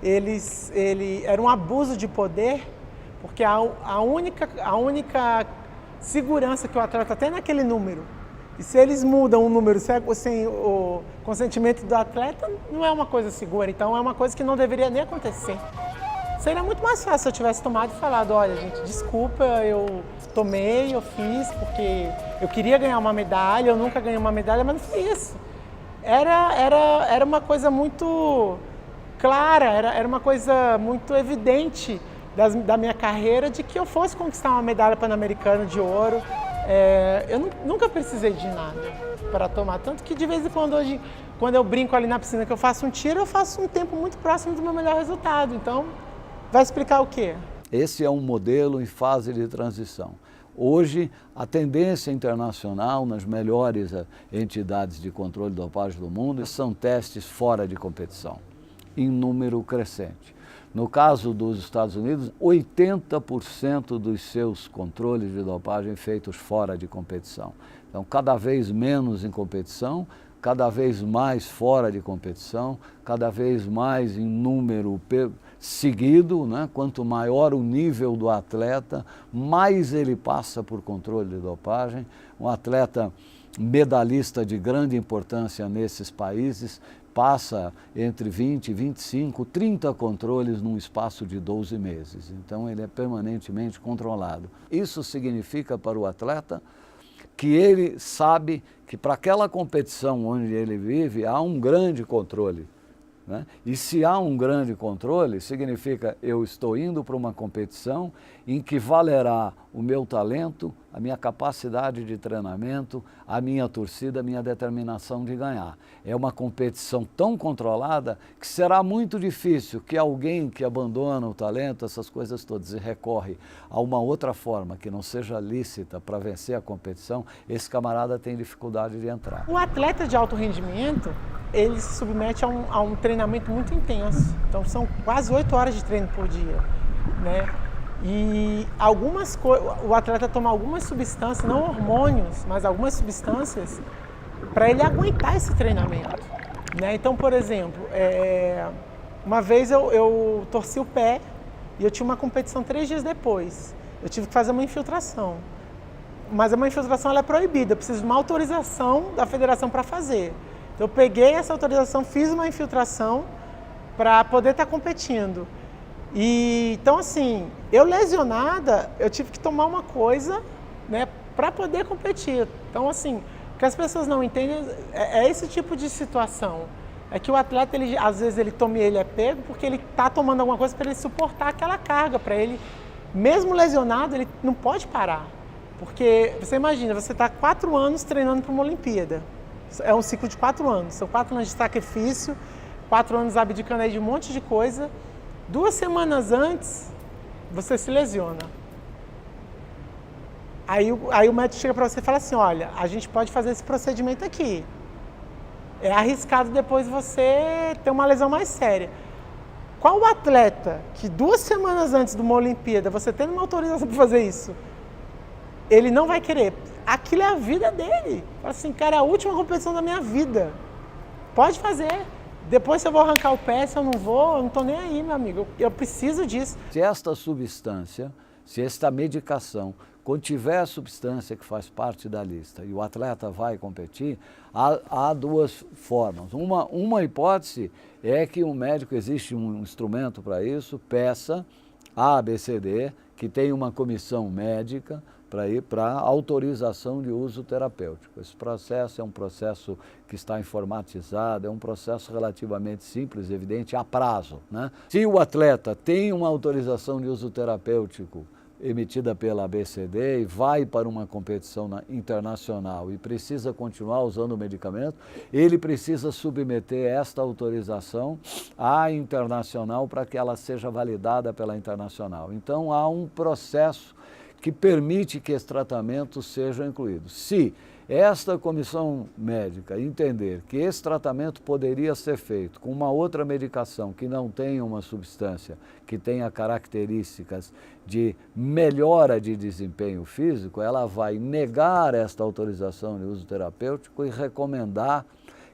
ele era um abuso de poder, porque a única segurança que o atleta tem é naquele número. E se eles mudam o número sem o consentimento do atleta, não é uma coisa segura. Então é uma coisa que não deveria nem acontecer. Seria muito mais fácil se eu tivesse tomado e falado, olha gente, desculpa, eu tomei, eu fiz porque eu queria ganhar uma medalha, eu nunca ganhei uma medalha, mas não fiz. Era uma coisa muito clara, era uma coisa muito evidente da minha carreira de que eu fosse conquistar uma medalha pan-americana de ouro. Eu nunca precisei de nada para tomar, tanto que de vez em quando hoje, quando eu brinco ali na piscina que eu faço um tiro, eu faço um tempo muito próximo do meu melhor resultado. Então, vai explicar o quê? Esse é um modelo em fase de transição. Hoje, a tendência internacional nas melhores entidades de controle de dopagem do mundo são testes fora de competição, em número crescente. No caso dos Estados Unidos, 80% dos seus controles de dopagem feitos fora de competição. Então, cada vez menos em competição, cada vez mais fora de competição, cada vez mais em número seguido, né? Quanto maior o nível do atleta, mais ele passa por controle de dopagem. Um atleta medalhista de grande importância nesses países passa entre 20, 25, 30 controles num espaço de 12 meses. Então ele é permanentemente controlado. Isso significa para o atleta que ele sabe que para aquela competição onde ele vive há um grande controle, né? E se há um grande controle, significa eu estou indo para uma competição em que valerá o meu talento, a minha capacidade de treinamento, a minha torcida, a minha determinação de ganhar. É uma competição tão controlada que será muito difícil que alguém que abandona o talento, essas coisas todas, e recorre a uma outra forma que não seja lícita para vencer a competição, esse camarada tem dificuldade de entrar. O atleta de alto rendimento, ele se submete a um treinamento muito intenso. Então são quase 8 horas de treino por dia, né? E o atleta toma algumas substâncias, não hormônios, mas algumas substâncias para ele aguentar esse treinamento, né? Então, por exemplo, uma vez eu torci o pé e eu tinha uma competição 3 dias depois. Eu tive que fazer uma infiltração. Mas uma infiltração ela é proibida, eu preciso de uma autorização da federação para fazer. Então, eu peguei essa autorização, fiz uma infiltração para poder estar competindo. Então, assim, eu lesionada, eu tive que tomar uma coisa, né, para poder competir. Então, assim, o que as pessoas não entendem é esse tipo de situação. É que o atleta, às vezes, ele é pego porque ele está tomando alguma coisa para ele suportar aquela carga, para ele, mesmo lesionado, ele não pode parar. Porque, você imagina, você está 4 anos treinando para uma Olimpíada. É um ciclo de 4 anos. São 4 anos de sacrifício, 4 anos abdicando aí de um monte de coisa. 2 semanas antes, você se lesiona. Aí o médico chega para você e fala assim, olha, a gente pode fazer esse procedimento aqui. É arriscado depois você ter uma lesão mais séria. Qual o atleta que 2 semanas antes de uma Olimpíada, você tendo uma autorização para fazer isso, ele não vai querer? Aquilo é a vida dele. Fala assim, cara, é a última competição da minha vida. Pode fazer. Depois se eu vou arrancar o pé, se eu não vou, eu não estou nem aí, meu amigo. Eu preciso disso. Se esta substância, se esta medicação contiver a substância que faz parte da lista e o atleta vai competir, há 2 formas. Uma hipótese é que um médico, existe um instrumento para isso, peça a ABCD, que tem uma comissão médica para ir para autorização de uso terapêutico. Esse processo é um processo que está informatizado, é um processo relativamente simples, evidente, a prazo, né? Se o atleta tem uma autorização de uso terapêutico emitida pela ABCD e vai para uma competição internacional e precisa continuar usando o medicamento, ele precisa submeter esta autorização à internacional para que ela seja validada pela internacional. Então há um processo que permite que esse tratamento seja incluído. Se esta comissão médica entender que esse tratamento poderia ser feito com uma outra medicação que não tenha uma substância que tenha características de melhora de desempenho físico, ela vai negar esta autorização de uso terapêutico e recomendar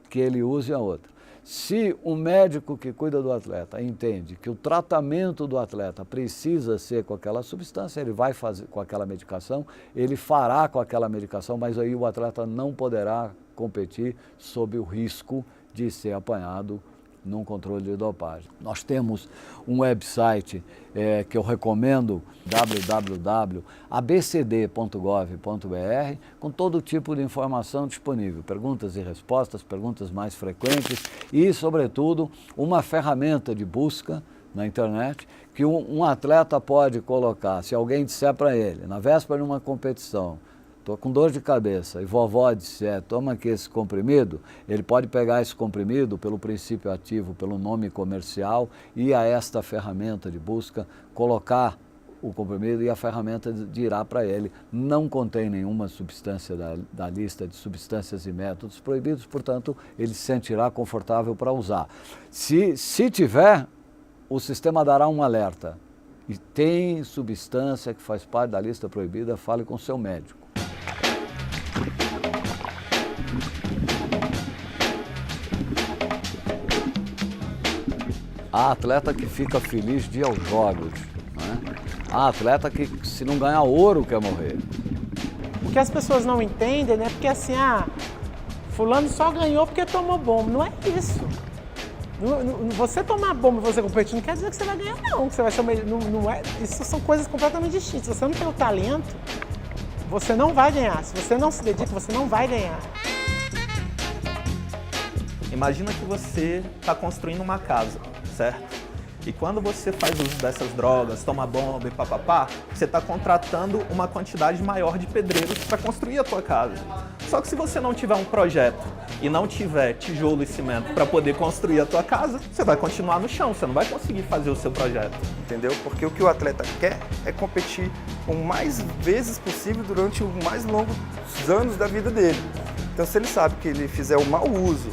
que ele use a outra. Se o médico que cuida do atleta entende que o tratamento do atleta precisa ser com aquela substância, ele vai fazer com aquela medicação, ele fará com aquela medicação, mas aí o atleta não poderá competir sob o risco de ser apanhado num controle de dopagem. Nós temos um website que eu recomendo, www.abcd.gov.br, com todo tipo de informação disponível, perguntas e respostas, perguntas mais frequentes e, sobretudo, uma ferramenta de busca na internet que um atleta pode colocar. Se alguém disser para ele, na véspera de uma competição, estou com dor de cabeça, e vovó disser, toma aqui esse comprimido, ele pode pegar esse comprimido pelo princípio ativo, pelo nome comercial, e a esta ferramenta de busca, colocar o comprimido e a ferramenta dirá para ele, não contém nenhuma substância da lista de substâncias e métodos proibidos, portanto, ele se sentirá confortável para usar. Se tiver, o sistema dará um alerta. E tem substância que faz parte da lista proibida, fale com seu médico. Há atleta que fica feliz de ir aos jogos, né? Há atleta que, se não ganhar ouro, quer morrer. O que as pessoas não entendem, né? Porque assim, fulano só ganhou porque tomou bomba. Não é isso. Você tomar bomba e você competir não quer dizer que você vai ganhar, não. Que você vai ser não é, isso são coisas completamente distintas. Se você não tem o talento, você não vai ganhar. Se você não se dedica, você não vai ganhar. Imagina que você está construindo uma casa, certo? E quando você faz uso dessas drogas, toma bomba e papapá, você está contratando uma quantidade maior de pedreiros para construir a tua casa. Só que se você não tiver um projeto e não tiver tijolo e cimento para poder construir a tua casa, você vai continuar no chão, você não vai conseguir fazer o seu projeto. Entendeu? Porque o que o atleta quer é competir o mais vezes possível durante os mais longos anos da vida dele. Então, se ele sabe que ele fizer o mau uso,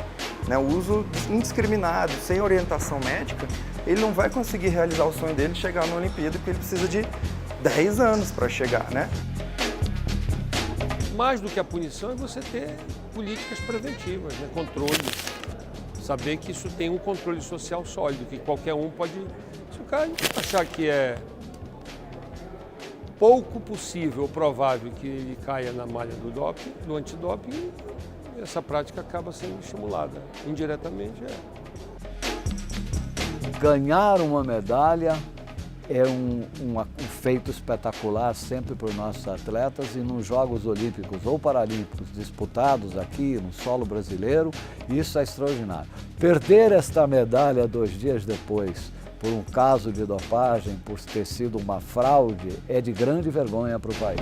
né, o uso indiscriminado, sem orientação médica, ele não vai conseguir realizar o sonho dele de chegar na Olimpíada, porque ele precisa de 10 anos para chegar, né? Mais do que a punição é você ter políticas preventivas, né? Controle. Saber que isso tem um controle social sólido, que qualquer um pode... Se o cara achar que é pouco possível ou provável que ele caia na malha do doping, do antidoping, essa prática acaba sendo estimulada. Indiretamente Ganhar uma medalha é um feito espetacular sempre para os nossos atletas, e nos Jogos Olímpicos ou Paralímpicos disputados aqui no solo brasileiro, isso é extraordinário. Perder esta medalha 2 dias depois por um caso de dopagem, por ter sido uma fraude, é de grande vergonha para o país.